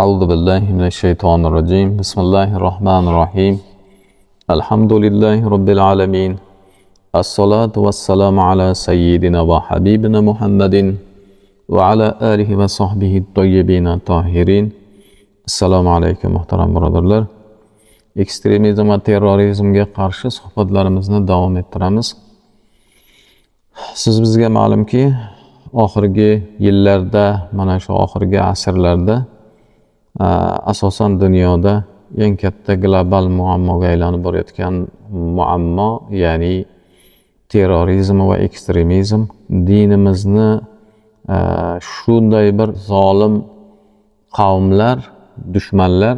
أعوذ بالله من الشيطان الرجيم بسم الله الرحمن الرحيم الحمد لله رب العالمين الصلاة والسلام على سيدنا وحبيبنا محمد وعلى آله وصحبه الطيبين الطاهرين. Assalomu alaykum muhtaram birodarlar. Ekstremizm va terrorizmga qarshi suhbatlarimizni davom ettiramiz. Siz bizga ma'lumki, oxirgi yillarda, mana shu oxirgi asrlarda asosan dunyoda eng katta global muammoga aylanib borayotgan muammo, ya'ni terrorizm va ekstremizm dinimizni shunday bir zolim qavmlar, dushmanlar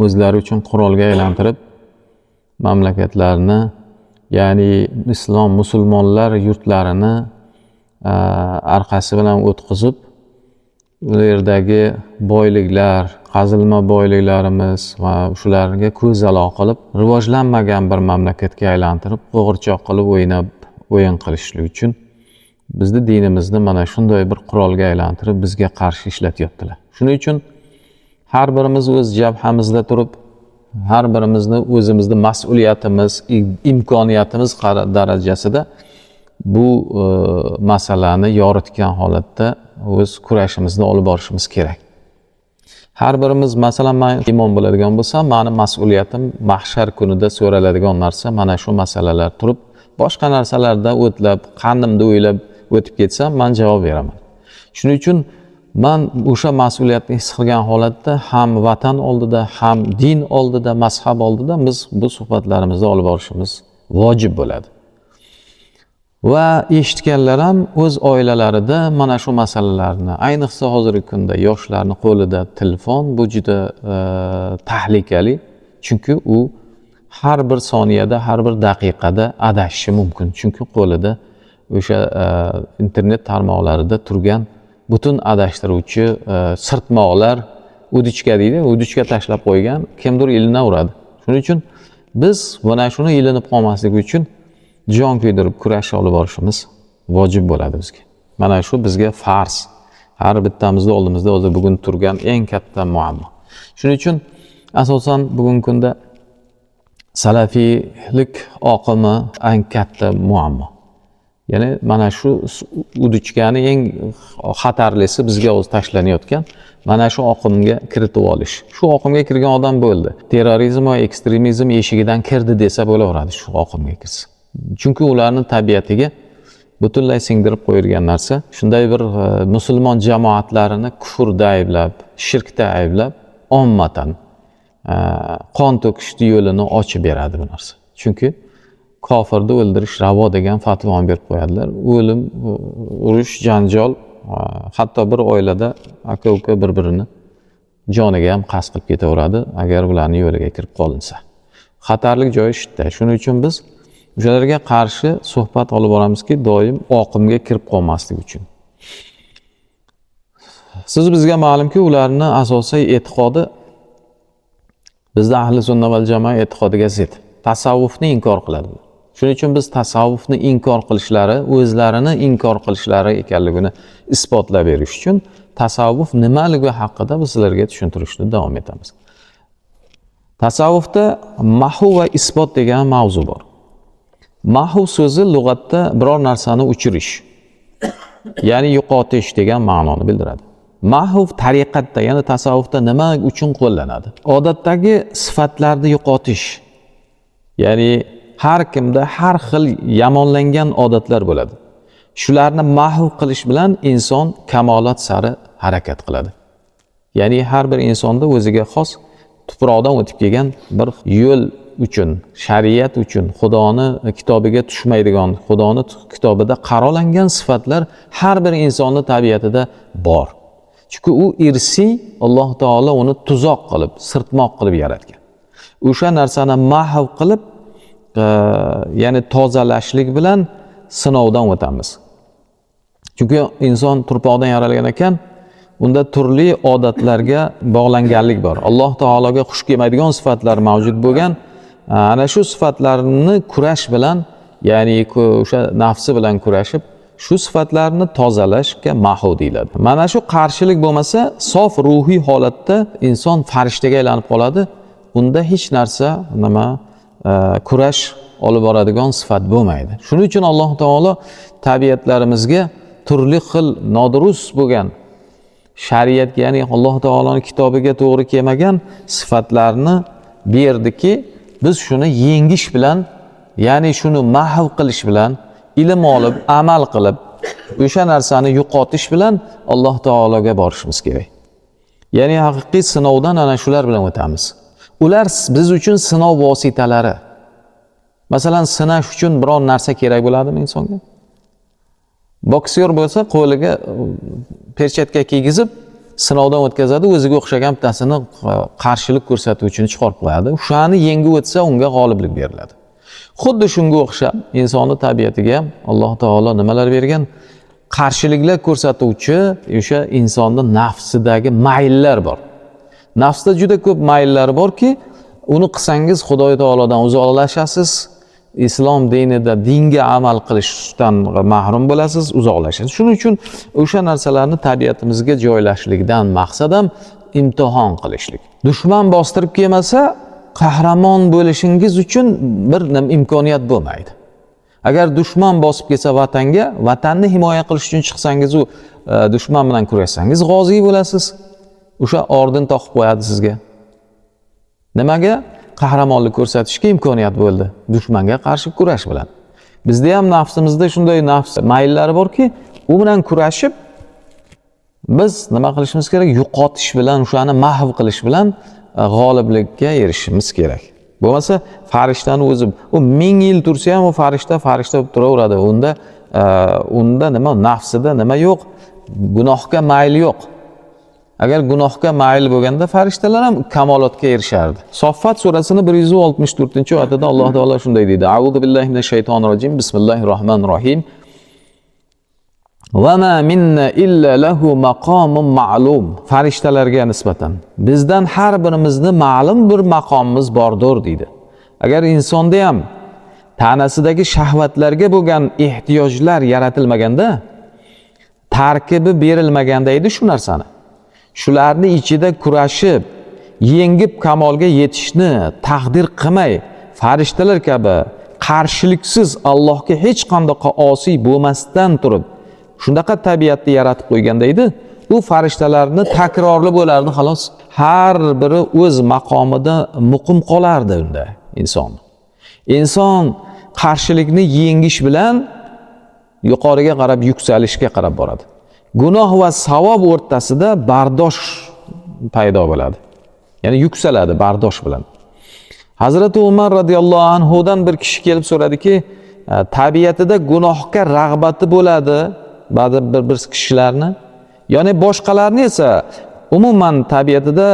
o'zlari uchun qurolga aylantirib mamlakatlarni, ya'ni islom musulmonlar yurtlarini orqasi bilan o'tkazib, u yerdagi boyliklar, qazilma boyliklarimiz va shularga ko'zalo qilib rivojlanmagan bir mamlakatga aylantirib, qo'g'irchoq qilib o'yin qilishlik uchun bizni dinimizni mana shunday bir qurolga aylantirib bizga qarshi ishlatyaptilar. Shuning uchun har birimiz o'z jabhamizda turib, har birimizni o'zimizni mas'uliyatimiz, imkoniyatimiz darajasida bu masalani yoritgan holatda o'z kurashimizni olib borishimiz kerak. Har birimiz, masalan, men imom bo'ladigan bo'lsam, meni mas'uliyatim mahshar kunida so'raladigan narsa mana shu masalalar turib, boshqa narsalarda o'tlab, qandimda o'ylab o'tib ketsam, men javob beraman. Shuning uchun men o'sha mas'uliyatni his qilgan holatda ham vatan oldida, ham din oldida, mazhab oldida biz bu suhbatlarimizni olib borishimiz vojib bo'ladi. Va eshitganlar ham o'z oilalarida mana shu masalalarni, ayniqsa hozirgi kunda yoshlarning qo'lida telefon, bu juda tahlikali. Chunki u har bir soniyada, har bir daqiqada adashishi mumkin. Chunki qo'lida o'sha internet tarmoqlarida turgan butun adashtiruvchi sirtmoqlar, udichka deydi, udichka tashlab qo'ygan, kimdir ilinaveradi. Shuning uchun biz mana shuni ilinib qolmasligi uchun jon kuydirib kurash olib borishimiz vojib bo'ladi bizga. Mana shu bizga farz. Har bittamizni oldimizda o'zi bugun turgan eng katta muammo. Shuning uchun asosan bugungi kunda salafiylik oqimi eng katta muammo. Ya'ni mana shu udichkani eng xatarlisi bizga o'zi tashlanayotgan mana shu oqimga kiritib olish. Shu oqimga kirgan odam bo'ldi. Terrorizm va ekstremizm eshigidan kirdi desa bo'laveradi shu oqimga kirsa. Chunki ularning tabiatiga butunlay singdirib qo'yilgan narsa. Shunday bir musulmon jamoatlarini kufrda ayblab, shirkda ayblab, ommatan qon to'kishni yo'lini ochib beradi bu narsa. Chunki kofirni o'ldirish ravo degan fatvoni berib qo'yadilar. O'lim, urush, janjal, hatto bir oilada aka-uka bir-birini joniga ham qasd qilib ketaveradi agar ularning yo'liga kirib qolinsa. Xatarlik joyi shitda. Shuning uchun biz o'shalarga qarshi suhbat olib boramizki, doim oqimga kirib qolmaslik uchun. Siz bizga ma'lumki, ularni asosiy e'tiqodi bizda ahli sunna val jamoa e'tiqodiga zid. Tasavvufni inkor qiladi. Shuning uchun biz tasavvufni inkor qilishlari, o'zlarini inkor qilishlari ekanligini isbotlab berish uchun tasavvuf nimaligi haqida biz sizlarga tushuntirishni davom etamiz. Tasavvufda mahu va isbot degan mavzu bor. Mahu so'zi lug'atda biror narsani o'chirish, ya'ni yo'qotish degan ma'noni bildiradi. Mahu tariqatda, ya'ni tasavvufda nima uchun qo'llanadi? Odatdagi sifatlarni yo'qotish. Ya'ni har kimda har xil yomonlangan odatlar bo'ladi. Shularni mahv qilish bilan inson kamolat sari harakat qiladi. Ya'ni har bir insonda o'ziga xos tuproqdan o'tib kelgan bir yo'l uchun, shariat uchun, Xudoni kitobiga tushmaydigan, Xudoni kitobida qarolangan sifatlar har bir insonning tabiatida bor. Chunki u irsiy, Alloh taolo uni tuzoq qilib, sirtmoq qilib yaratgan. O'sha narsani mahv qilib, ya'ni tozalashlik bilan sinovdan o'tamiz. Chunki inson turpoqdan yaralgan ekan, unda turli odatlarga bog'langanlik bor. Alloh taologa xush kelmaydigan sifatlar mavjud bo'lgan, ana shu sifatlarni kurash bilan, ya'ni o'sha nafsi bilan kurashib, shu sifatlarni tozalashga mahv deyiladi. Mana shu qarshilik bo'lmasa, sof ruhiy holatda inson farishtaga aylanib qoladi. Unda hech narsa kurash olib boradigan sifat bo'lmaydi. Shuning uchun Alloh taolo tabiatlarimizga turli xil nodurust bo'lgan shariatga, ya'ni Alloh taoloning kitobiga to'g'ri kelmagan sifatlarni berdiki, biz shuni yengish bilan, ya'ni shuni mahv qilish bilan, ilm olib, amal qilib, o'sha narsani yo'qotish bilan Alloh taologa borishimiz kerak. Ya'ni haqiqiy sinovdan ana shular bilan o'tamiz. Ular biz uchun sinov vositalari. Masalan, sinash uchun biror narsa kerak bo'ladimi insonga? Boksyor bo'lsa, qo'liga perchatka kiygizib, sinovdan o'tkazadi, o'ziga o'xshagan bittasini qarshilik ko'rsatuvchini chiqarib qo'yadi. O'shani yengib o'tsa, unga g'oliblik beriladi. Xuddi shunga o'xshab insonning tabiatiga ham Alloh taolo nimalar bergan? Qarshiliklar ko'rsatuvchi o'sha insonning nafsidagi mayllar bor. Nafsda juda ko'p mayllar borki, uni qilsangiz Xudo taolodan uzoqlashasiz. Islom dinida dinga amal qilishdan mahrum bo'lasiz, uzoqlashasiz. Shuning uchun o'sha narsalarni tabiatimizga joylashlikdan maqsad ham imtihon qilishlik. Dushman bostirib kelmasa, qahramon bo'lishingiz uchun bir imkoniyat bo'lmaydi. Agar dushman bosib kelsa vatanga, vatanni himoya qilish uchun chiqsangiz, u dushman bilan kurashsangiz g'ozi bo'lasiz. O'sha orden taqib qo'yadi sizga. Nimaga? Qahramonlik ko'rsatishga imkoniyat bo'ldi dushmanga qarshi kurash bilan. Bizda ham nafsimizda shunday nafs mayllari borki, u bilan kurashib biz nima qilishimiz kerak? Yo'qotish bilan, o'shani mahv qilish bilan g'oliblikka erishishimiz kerak. Bo'lmasa farishtani o'zi u 1000 yil tursa ham u farishta bo'lib turaveradi. Unda nima nafsida nima yo'q? Gunohga mayl yo'q. Agar gunohga mayl bo'lganda farishtalar ham kamolotga erishardi. Soffat surasining 164-oyatida Alloh taolo shunday deydi: A'udhu billahi minash shaytonir-rojim. Bismillahir-rohmanir-rohim. Va ma minna illa lahu maqomun ma'lum. Farishtalarga nisbatan bizdan har birimizning ma'lum bir maqomimiz bordir deydi. Agar insonda ham tanasidagi shahvatlarga bo'lgan ehtiyojlar yaratilmaganda, tarkibi berilmaganda edi shu narsani. Shularni ichida kurashib, yengib kamolga yetishni taqdir qilmay, farishtalar kabi qarshiliksiz Allohga hech qanday osiy bo'lmasdan turib, shunaqa tabiatni yaratib qo'yganda edi, bu farishtalarni takrorli bo'lardi xolos. Har biri o'z maqomida muqim qolardi unda inson. Inson qarshilikni yengish bilan yuqoriga qarab yuksalishga qarab boradi. Gunoh va savob o'rtasida bardosh paydo bo'ladi. Ya'ni yuksaladi bardosh bilan. Hazrati Umar radhiyallohu anhudan bir kishi kelib so'radiki, tabiatida gunohga rag'bati bo'ladi ba'zi bir kishilarni, ya'ni boshqalarni esa umuman tabiatida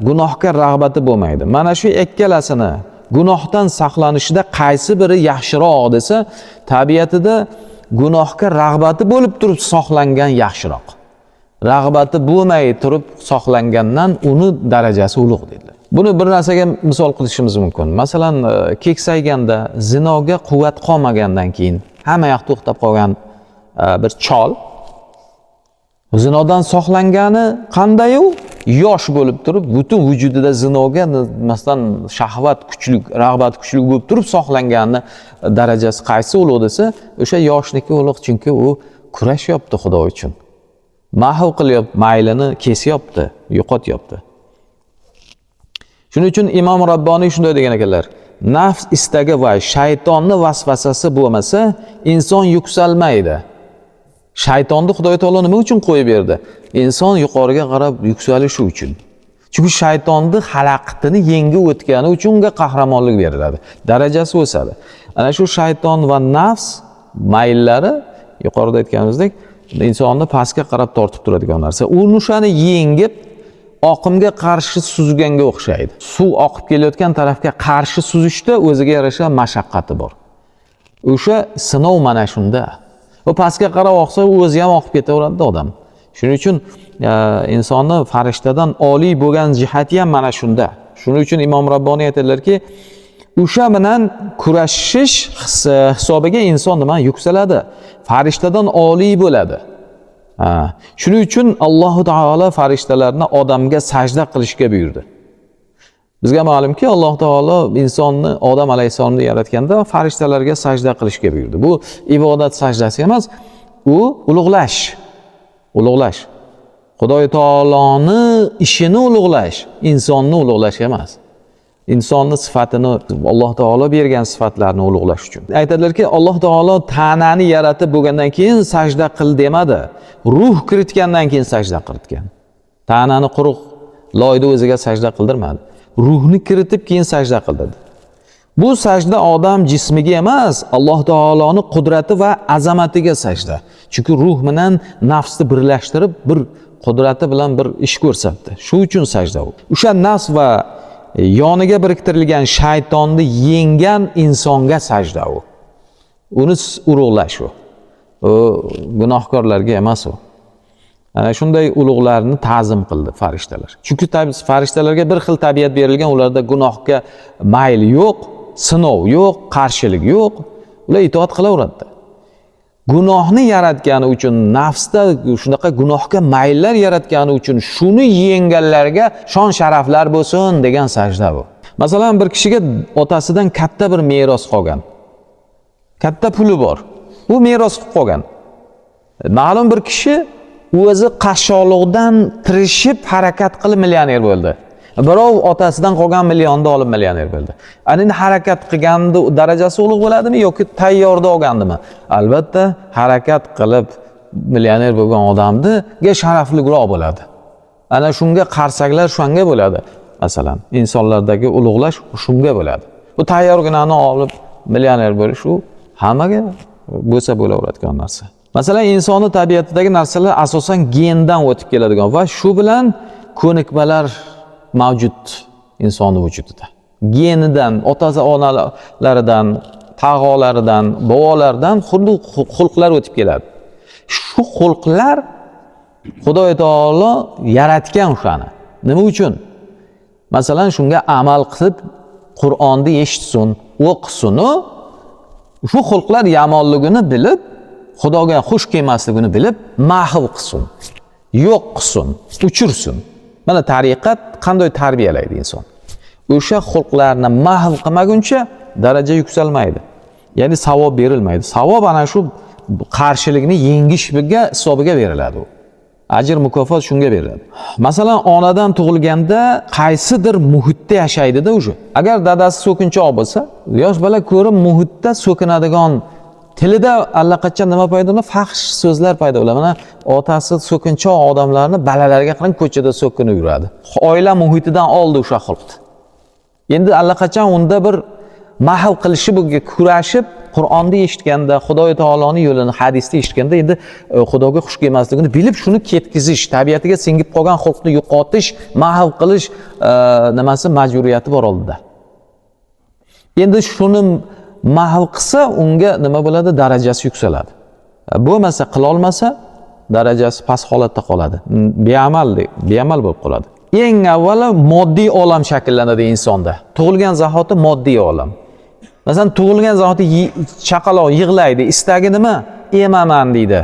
gunohga rag'bati bo'lmaydi. Mana shu ikkalasini gunohdan saqlanishida qaysi biri yaxshiroq desa, tabiatida gunohga rag'bati bo'lib turib saqlangan yaxshiroq. Rag'bati bo'lmay turib saqlangandan uni darajasi ulug' dedilar. Buni bir narsaga misol qilishimiz mumkin. Masalan, keksayganda, zinoga quvvat qolmagandan keyin hamma yoq to'xtab qolgan bir chol zinodan saqlangani qanday u? Yosh bo'lib turib, butun vujudida zinoga masalan shahvat kuchli, rag'bat kuchli bo'lib turib saqlanganni darajasi qaysi ulug' desa, o'sha yoshniki ulug', chunki u kurashyapti Xudo uchun. Mahv qilyapti, maylini kesyapti, yo'qotyapti. Shuning uchun Imom Rabboniy shunday degan ekanlar: nafs istagi va shaytonning vasvasasi bo'lmasa, inson yuksalmaydi. Shaytonni Xudo taolo nima uchun qo'yib berdi? Inson yuqoriga qarab yuksalishi uchun. Chunki shaytonning xalaqitini yengib o'tgani uchun unga qahramonlik beriladi. Darajasi o'sadi. Ana shu shayton va nafs mayllari yuqorida aytganimizdek insonni pastga qarab tortib turadigan narsa. O'shani yengib oqimga qarshi suzganga o'xshaydi. Suv oqib kelayotgan tarafga qarshi suzishda o'ziga yarasha mashaqqati bor. O'sha sinov mana shunda. O pastga qarab oqsa, u o'zi ham oqib ketaveradi odam. Shuning uchun insonni farishtadan oliy bo'lgan jihati ham mana shunda. Shuning uchun Imom Rabboniy aytadilarki, o'sha bilan kurashish hisobiga inson nima yuksaladi, farishtadan oliy bo'ladi. Shuning uchun Alloh taolo farishtalarni odamga sajda qilishga buyurdi. Bizga ma'lumki, Alloh taolo insonni, Odam alayhisalomni yaratganda farishtalarga sajda qilishga buyurdi. Bu ibodat sajdasi emas, u ulug'lash. Ulug'lash. Xudoy taoloni ishini ulug'lash, insonni ulug'lash emas. İnsonni sifatini, Alloh taolo bergan sifatlarni ulug'lash uchun. Aytadilarki, Alloh taolo tanani yaratib bo'lgandan keyin sajda qil demadi. Ruh kiritgandan keyin sajda qilingan. Tanani quruq loyda o'ziga sajda qildirmadi. Ruhni kiritib keyin sajda qildi. Bu sajda odam jismiga emas, Alloh taoloning qudrati va azamatiga sajda. Chunki ruh bilan nafsni birlashtirib, bir qudrati bilan bir ish ko'rsatdi. Shu uchun sajda u. O'sha nafs va yoniga biriktirilgan shaytonni yenggan insonga sajda u. Uni ulug'lash u. U gunohkorlarga emas u. Ana shunday ulug'larni ta'zim qildi farishtalar. Chunki farishtalarga bir xil tabiat berilgan, ularda gunohga mayl yo'q, sinov yo'q, qarshilik yo'q. Ular itoat qilaveradi. Gunohni yaratgani uchun, nafsda shunaqa gunohga mayllar yaratgani uchun shuni yengganlarga shon sharaflar bo'lsin degan sajda bu. Masalan, bir kishiga otasidan katta bir meros qolgan. Katta puli bor. Bu meros qolgan. Ma'lum bir kishi o'zi qashshoqlikdan tirishib harakat qilib millioner bo'ldi. Birov otasidan qolgan millionni olib millioner bo'ldi. Endi harakat qilganda darajasi ulug' bo'ladimi yoki tayyorda olgandimi? Albatta, harakat qilib millioner bo'lgan odamga sharafliroq bo'ladi. Ana shunga qarsaklar shunga bo'ladi. Masalan, insonlardagi ulug'lash shunga bo'ladi. Bu tayyorginani olib millioner bo'lish u hammaga bo'lsa bo'laveradigan narsa. Masalan, insonning tabiatidagi narsalar asosan gendan o'tib keladigan va shu bilan ko'nikmalar mavjud insonning vujudida. Genidan, ota-onalaridan, tog'olaridan, bobolaridan xuddi xulqlar o'tib keladi. Shu xulqlar Xudoy taolo yaratgan o'shani. Nima uchun? Masalan, shunga amal qilib Qur'onni eshitsin, o'qisin, shu xulqlar yomonligini bilib, Xudoga xush kelmasligini bilib, mahv qilsin, yo'q qilsin, uchirsin. Mana tariqat qanday tarbiyalaydi inson. O'sha xulqlarni mahv qilmaguncha daraja yuksalmaydi. Ya'ni savob berilmaydi. Savob ana shu qarshilikni yengishga hisobiga beriladi. Ajr mukofot shunga beriladi. Masalan, onadan tug'ilganda qaysidir muhitda yashaydi-da o'sha. Agar dadasi so'kinchoq bo'lsa, yosh bola ko'rib muhitda so'kinadigan, tilida allaqachon nima paydo bo'ladi? Fahsh so'zlar paydo bo'ladi. Mana otasi so'kinchoq odamlarni balalarga qarang ko'chada so'kinib yuradi. Oila muhitidan oldi o'sha xulqni. Endi allaqachon unda bir mahv qilishi bo'lga kurashib, Qur'onni eshitganda, Xudoy taoloning yo'lini, hadisni eshitganda endi Xudoga xush kelmasligini bilib, shuni ketkizish, tabiatiga singib qolgan xulqni yo'qotish, mahv qilish nimasi majburiyati bor oldida. Endi shuni mahv qilsa, unga nima bo'ladi? Darajasi yuksaladi. Bo'lmasa, qila olmasa, darajasi past holatda qoladi. Beamal bo'lib qoladi. Eng avvalo moddiy olam shakllanadi insonda. Tug'ilgan zahoti moddiy olam. Masalan, tug'ilgan zahoti chaqaloq yig'laydi, istagi nima? Emaman deydi.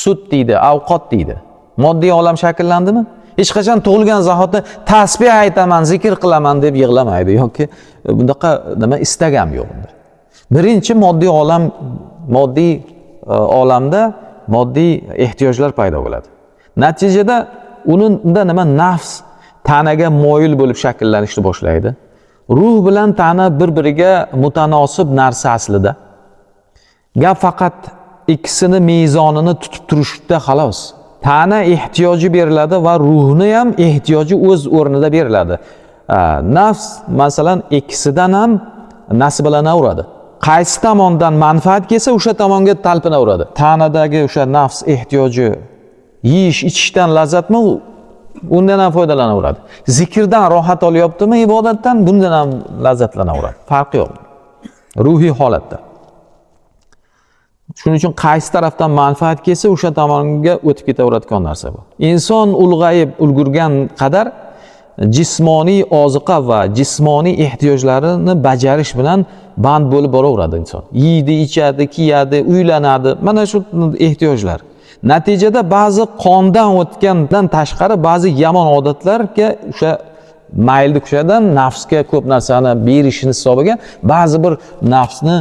Sut deydi, ovqat deydi. Moddiy olam shakllandimi? Hech qachon tug'ilgan zahoti tasbih aytaman, zikr qilaman deb yig'lamaydi yoki bundaqa nima istagam yo'q unda. Birinchi moddiy olam, moddiy olamda moddiy ehtiyojlar paydo bo'ladi. Natijada unda nima nafs tanaga moyil bo'lib shakllanishni boshlaydi. Ruh bilan tana bir-biriga mutanosib narsa aslida. Gap faqat ikkisini mezonini tutib turishda xolos. Tana ehtiyoji beriladi va ruhni ham ehtiyoji o'z o'rnida beriladi. Nafs masalan ikkisidan ham nasiblanaveradi. Qaysi tomondan manfaat kelsa o'sha tomonga talpinaveradi. Tanadagi o'sha nafs ehtiyoji yeyish, ichishdan lazzatmi, undan ham foydalanaveradi. Zikrdan rohat olyaptimi, ibodatdan bundan ham lazzatlanaveradi. Farqi yo'q. Ruhiy holatda. Shuning uchun qaysi tarafdan manfaat kelsa o'sha tomonga o'tib ketaveradigan narsa bu. Inson ulg'ayib ulgurgan qadar jismoniy oziqa va jismoniy ehtiyojlarini bajarish bilan band bo'lib boraveradi inson. Yeydi, ichadi, kiyadi, uylanadi. Mana shu ehtiyojlar. Natijada ba'zi qondan o'tgandan tashqari ba'zi yomon odatlarga o'sha mayli kuchadan nafsga ko'p narsani berishini hisobiga ba'zi bir nafsni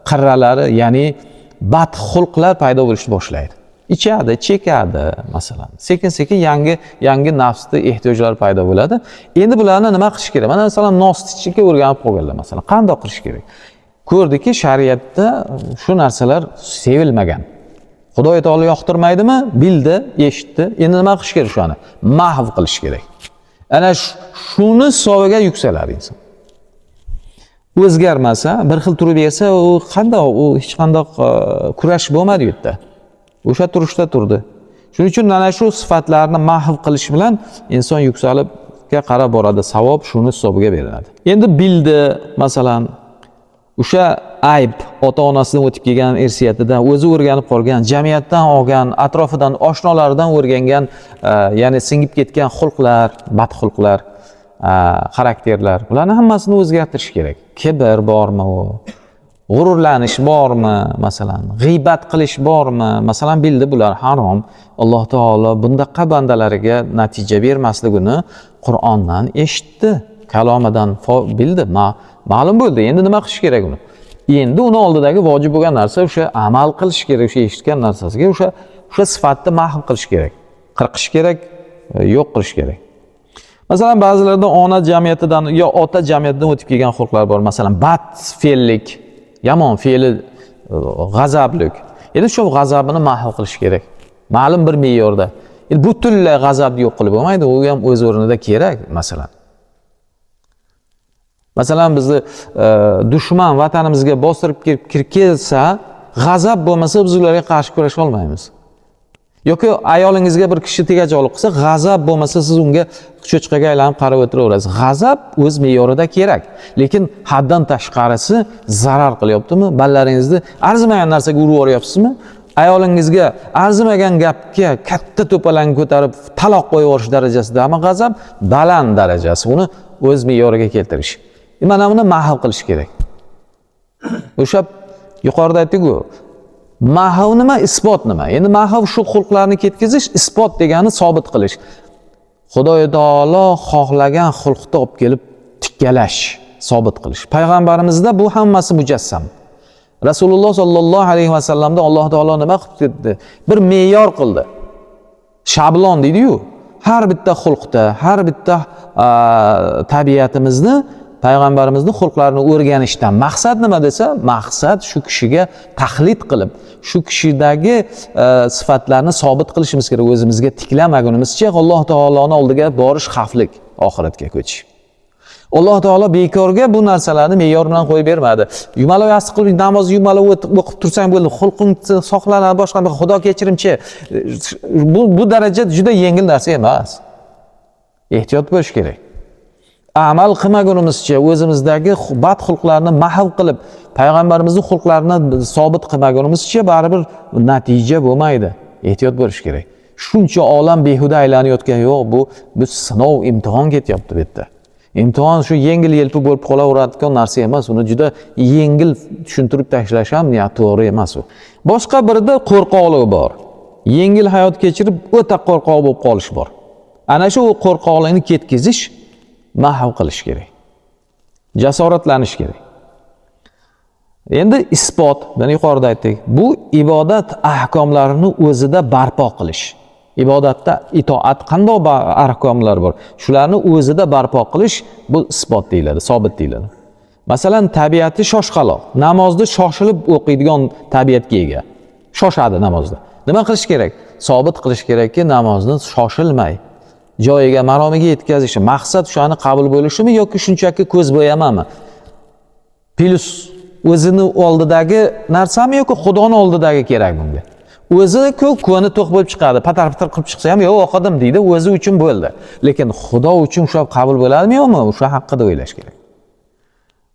qirralari, ya'ni badxulqlar paydo bo'lishni boshlaydi. Ichadi, chekadi masalan. Sekin-sekin yangi nafsni ehtiyojlari paydo bo'ladi. Endi bularni nima qilish kerak? Mana masalan nost ichishga o'rganib qolganlar masalan. Qanday qilish kerak? Ko'rdiki, shariatda shu narsalar sevilmagan. Xudoy taolo yoqtirmaydimi? Bildi, eshitdi. Endi nima qilish kerak shuni? Mahv qilish kerak. Ana shuni hisobiga yuksaladi inson. O'zgarmasa, bir xil turib bersa, u qanday, u hech qanday kurash bo'lmadi u yerda. O'sha turishda turdi. Shuning uchun mana shu sifatlarni mahv qilish bilan inson yuksalibga qarab boradi. Savob shuni hisobiga beriladi. Endi bildi, masalan, o'sha ayb ota-onasidan o'tib kelgan irsiyatidan, o'zi o'rganib qolgan, jamiyatdan olgan, atrofidan, oshnolardan o'rgangan, ya'ni singib ketgan xulqlar, badxulqlar, xarakterlar, bularni hammasini o'zgartirish kerak. Kibr bormi u? G'ururlanish bormi? Masalan, g'iybat qilish bormi? Masalan, bildi bular harom. Alloh taolo bundaqa bandalariga natija bermasligini Qur'ondan eshitdi. Kalomidan bildi, ma'lum bo'ldi. Endi nima qilish kerak uni? Endi uni oldidagi vojib bo'lgan narsa o'sha amal qilish kerak, o'sha eshitgan narsasiga o'sha sifatni mahv qilish kerak. Qirqish kerak, yo'q qilish kerak. Masalan, ba'zilarda ona jamiyatidan yo ota jamiyatidan o'tib kelgan xulqlar bor. Masalan, bad fe'llik, yomon fe'li, g'azablik. Endi shu g'azabini mahv qilish kerak. Ma'lum bir me'yorda. Endi butunlay g'azabni yo'q qilib bo'lmaydi, u ham o'z o'rnida kerak, masalan. Masalan, bizni dushman vatanimizga bostirib kirib kelsa, g'azab bo'lmasa biz ularga qarshi kurasha olmaymiz. Yoki ayolingizga bir kishi tegajog'lik qilsa, g'azab bo'lmasa siz unga cho'chqaga aylanib qarab o'tiraverasiz. G'azab o'z me'yorida kerak, lekin haddan tashqarisi zarar qilyaptimi? Ballaringizni arzimagan narsaga urib yuboryapsizmi? Ayolingizga arzimagan gapga katta to'palang ko'tarib taloq qo'yib yuborish darajasida, ammo g'azab baland darajasi, uni o'z me'yoriga keltirish. Mana buni mahv qilish kerak. O'sha yuqorida aytdik-ku, mahv nima, isbot nima? Endi mahv shu xulqlarni ketkizish, isbot degani sobit qilish. Xudoy taolo xohlagan xulqni olib kelib tikkalash, sobit qilish. Payg'ambarimizda bu hammasi mujassam. Rasululloh sollallohu alayhi vasallamda Alloh taolo nima qilib ketdi? Bir me'yor qildi. Shablon deydi-yu. Har bitta xulqda, har bitta tabiatimizni, payg'ambarimizni xulqlarini o'rganishdan maqsad nima desa, maqsad shu kishiga taqlid qilib, shu kishidagi sifatlarni sobit qilishimiz kerak. O'zimizga tiklamagunimizcha Alloh taoloning oldiga borish xavfli, oxiratga ko'chish. Alloh taolo bekorga bu narsalarni me'yor bilan qo'yib bermadi. Yumalab yassi qilib namoz yumalab o'qib tursang bo'ldi, xulqing saqlanadi, boshqa Xudo kechirimchi. Bu daraja juda yengil narsa emas. Ehtiyot bo'lish kerak. Amal qilmagunimizcha, o'zimizdagi bad xulqlarni mahv qilib, payg'ambarimizning xulqlarini sobit qilmagunimizcha baribir natija bo'lmaydi. Ehtiyot bo'lish kerak. Shuncha olam behuda aylanayotgan yo'q, bu sinov, imtihon ketyapti bu yerda. Imtihon shu yengil-yelpi bo'lib qolaveradigan narsa emas, uni juda yengil tushuntirib tashlash ham to'g'ri emas u. Boshqa birida qo'rqoqlik bor. Yengil hayot kechirib o'ta qo'rqoq bo'lib qolish bor. Ana shu qo'rqoqlikni ketkizish, mahv qilish kerak. Jasoratlanish kerak. Endi isbot, buni yuqorida aytdik. Bu ibodat ahkomlarini o'zida barpo qilish. Ibodatda itoat qanday ahkomlar bor? Shularni o'zida barpo qilish, bu isbot deyiladi, sobit deyiladi. Masalan, tabiati shoshqaloq, namozni shoshilib o'qiydigan tabiatga ega. Shoshadi namozda. Nima qilish kerak? Sobit qilish kerakki, namozni shoshilmay joyiga, maromiga yetkazishi. Maqsad shuni qabul bo'lishimi yoki shunchaki ko'z bo'yamanmi? Plus o'zini oldidagi narsami yoki Xudoning oldidagi kerak bunga? O'zi ko'ni to'q bo'lib chiqadi, patar-patar qilib chiqsa ham yo'q o'qidim deydi, o'zi uchun bo'ldi. Lekin Xudo uchun shu qabul bo'ladimi yo'qmi? O'sha haqida o'ylash kerak.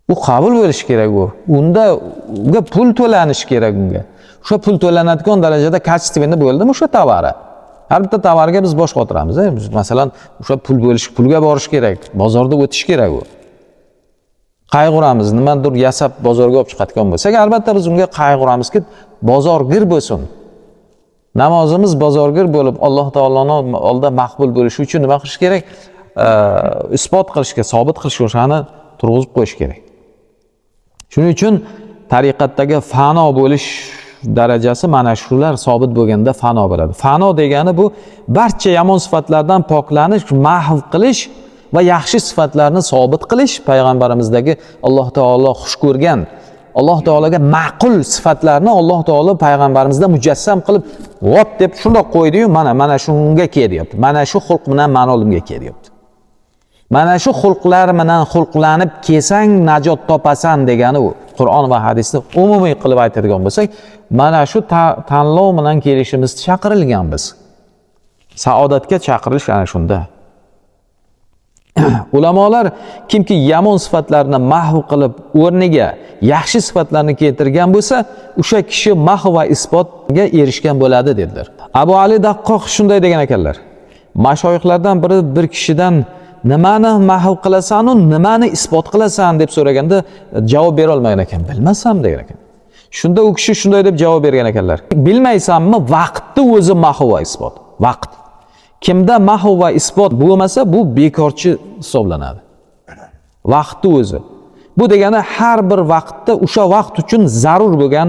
Bu qabul bo'lish kerak u. Unda unga pul to'lanish kerak unga. O'sha pul to'lanadigan darajada kачественный bo'ldimi o'sha tovari? Har bitta tovarga biz bosh qotiramiz. Masalan, o'sha pul bo'lish, pulga borish kerak, bozorda o'tish kerak u. Qayg'uramiz, nimadir yasab bozorga olib chiqadigan bo'lsak, albatta biz unga qayg'uramizki, bozorgir bo'lsin. Namozimiz bozorgir bo'lib, Alloh taoloning oldida maqbul bo'lishi uchun nima qilish kerak? Isbot qilishga, sobit qilishga o'shani turg'izib qo'yish kerak. Shuning uchun tariqatdagi fano bo'lish darajasi mana shular sobit bo'lganda fano bo'ladi. Fano degani bu barcha yomon sifatlardan poklanish, mahv qilish va yaxshi sifatlarni sobit qilish, payg'ambarimizdagi Alloh taolo xush ko'rgan, Alloh taologa ma'qul sifatlarni Alloh taolo payg'ambarimizda mujassam qilib, "Vot" deb shundoq qo'ydi-yu, mana shunga kelyapti. Mana shu xulq bilan ma'no olimga kelyapti. Mana shu xulqlar bilan xulqlanib kelsang najot topasan degani u. Qur'on va hadisni umumiy qilib aytadigan bo'lsak, mana shu tanlov bilan kelishimiz chaqirilgan biz. Saodatga chaqirilish ana shunda. Ulamolar kimki yomon sifatlarni mahv qilib o'rniga yaxshi sifatlarni keltirgan bo'lsa, o'sha kishi mahv va isbotga erishgan bo'ladi dedilar. Abu Ali Daqqoq shunday degan ekanlar. Mashoyixlardan biri bir kishidan nimani mahv qilasan u nimani isbot qilasan deb so'raganda javob bera olmagan ekan. Bilmasam degan ekan. Shunda u kishi shunday deb javob bergan ekanlar. Bilmaysanmi, vaqtni o'zi mahv va isbot. Vaqt. Kimda mahv va isbot bo'lmasa, bu bekorchi hisoblanadi. Vaqtni o'zi. Bu degani har bir vaqtda o'sha vaqt uchun zarur bo'lgan,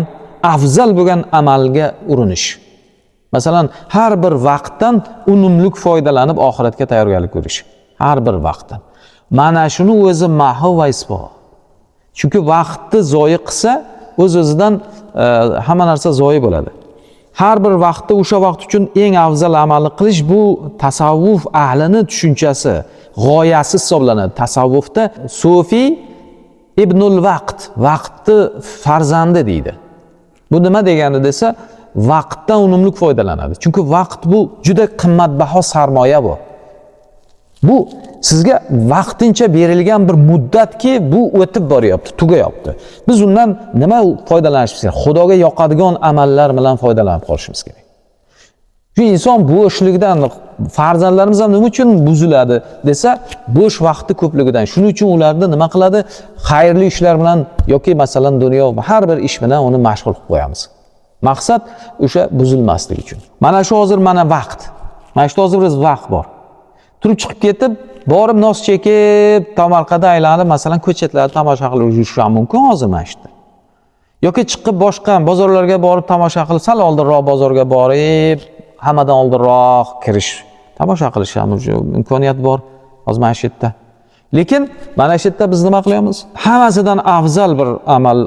afzal bo'lgan amalga urinish. Masalan, har bir vaqtdan unumli foydalanib oxiratga tayyorgarlik ko'rish. Har bir vaqtdan. Mana shuni o'zi mahv va isbot. Chunki vaqtni zoyi qilsa, o'z-o'zidan hamma narsa zoyi bo'ladi. Har bir vaqtda o'sha vaqt uchun eng afzal amalni qilish bu tasavvuf ahlining tushunchasi, g'oyasi hisoblanadi. Tasavvufda Sufi ibnul vaqt, vaqtni farzandi deydi. Bu nima degani desa, vaqtdan unumli foydalanadi. Chunki vaqt bu juda qimmatbaho sarmoya bu. Bu sizga vaqtincha berilgan bir muddatki bu o'tib boryapti, tugayapti. Biz undan nima foydalanishimiz kerak? Xudoga yoqadigan amallar bilan foydalanib qolishimiz kerak. Shu inson bo'shligidan farzandlarimiz ham nima uchun buziladi desa, bo'sh vaqti ko'pligidan. Shuning uchun ularni nima qiladi? Xayrli ishlar bilan yoki masalan dunyo har bir ish bilan uni mashg'ul qilib qo'yamiz. Maqsad o'sha buzilmasligi uchun. Mana shu hozir mana vaqt. Mana shu hozir biz vaqt bor. Turib chiqib ketib, borib nos chekib, tomorqada aylanib, masalan, ko'chatlarni tomosha qilib yurish ham mumkin hozir mana shunda. Yoki chiqib boshqa bozorlarga borib tomosha qilib, sal oldinroq bozorga borib, hammadan oldinroq kirish, tomosha qilish ham imkoniyat bor hozir mana shu yerda. Lekin mana shu yerda biz nima qilyapmiz? Hammasidan afzal bir amal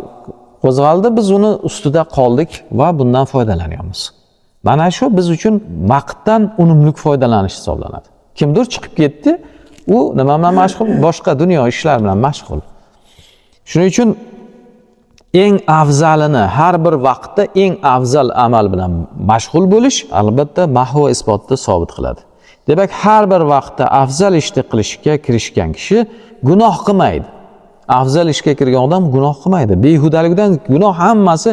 qo'zg'aldi, biz uni ustida qoldik va bundan foydalanyapmiz. Mana shu biz uchun vaqtdan unumli foydalanish hisoblanadi. Kimdir chiqib ketdi, u nima bilan mashg'ul? Boshqa dunyo ishlar bilan mashg'ul. Shuning uchun eng afzalini har bir vaqtda eng afzal amal bilan mashg'ul bo'lish albatta mahv va isbotni sobit qiladi. Demak, har bir vaqtda afzal ishni qilishga kirishgan kishi gunoh qilmaydi. Afzal ishga kirgan odam gunoh qilmaydi. Behudalikdan gunoh hammasi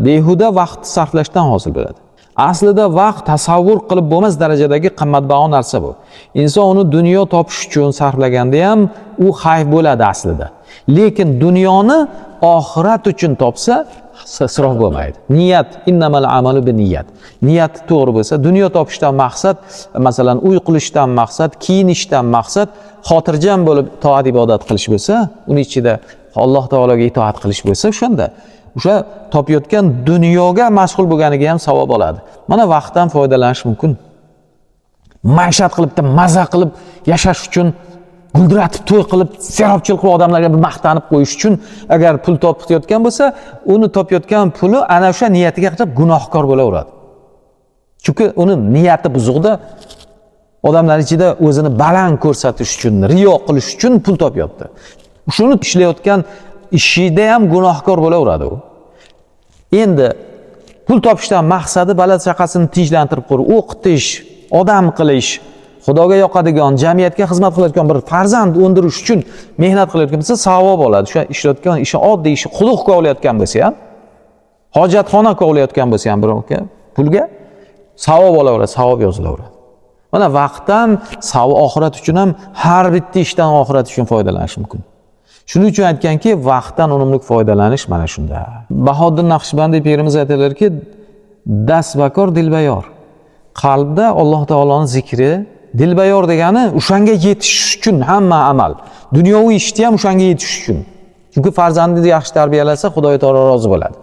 behuda vaqt sarflashdan hosil bo'ladi. Aslida vaqt tasavvur qilib bo'lmas darajadagi qimmatbaho narsa bu. Inson uni dunyo topish uchun sarflaganda ham u xayf bo'ladi aslida. Lekin dunyoni oxirat uchun topsa, isrof bo'lmaydi. Niyat, innamal amalu binniyat. Niyat to'g'ri bo'lsa, dunyo topishdan maqsad, masalan, uy qilishdan maqsad, kiyinishdan maqsad, xotirjam bo'lib toat ibodat qilish bo'lsa, uning ichida Alloh taologa itoat qilish bo'lsa, o'shanda o'sha topayotgan dunyoga mashg'ul bo'lganiga ham savob oladi. Mana vaqtdan foydalanish mumkin. Maishat qilib, maza qilib yashash uchun, guldiratib, to'y qilib, serobchilik qilib odamlarga bir maqtanib qo'yish uchun agar pul topayotgan bo'lsa, uni topayotgan puli ana o'sha niyatiga qarab gunohkor bo'laveradi. Chunki uni niyati buzuqda, odamlar ichida o'zini baland ko'rsatish uchun, riyo qilish uchun pul topyapti. Shuni ishlayotgan ishida ham gunohkor bo'laveradi u. Endi pul topishdan maqsadi bola chaqasini tinchlantirib qo'yib, o'qitish, odam qilish, Xudoga yoqadigan, jamiyatga xizmat qilayotgan bir farzand o'ndirish uchun mehnat qilayotgan bo'lsa, savob oladi. Shu ishlayotgan ishi oddiy ishi, quduq kovlayotgan bo'lsa ham, hojatxona kovlayotgan bo'lsa ham birovga pulga Savob olaveradi, savob yozilaveradi. Mana vaqtdan oxirat uchun ham har bitta ishdan oxirat uchun foydalanish mumkin. Shuning uchun aytganki, vaqtdan unumli foydalanish mana shunda. Bahodir Naqshbandiy pirimiz aytadilarki, dasbakor dilbayor. Qalbda Alloh taoloning zikri, dilbayor degani o'shanga yetish uchun hamma amal. Dunyoviy ishda ham o'shanga yetish uchun. Chunki farzandni yaxshi tarbiyalasa, Xudo taolo rozi bo'ladi.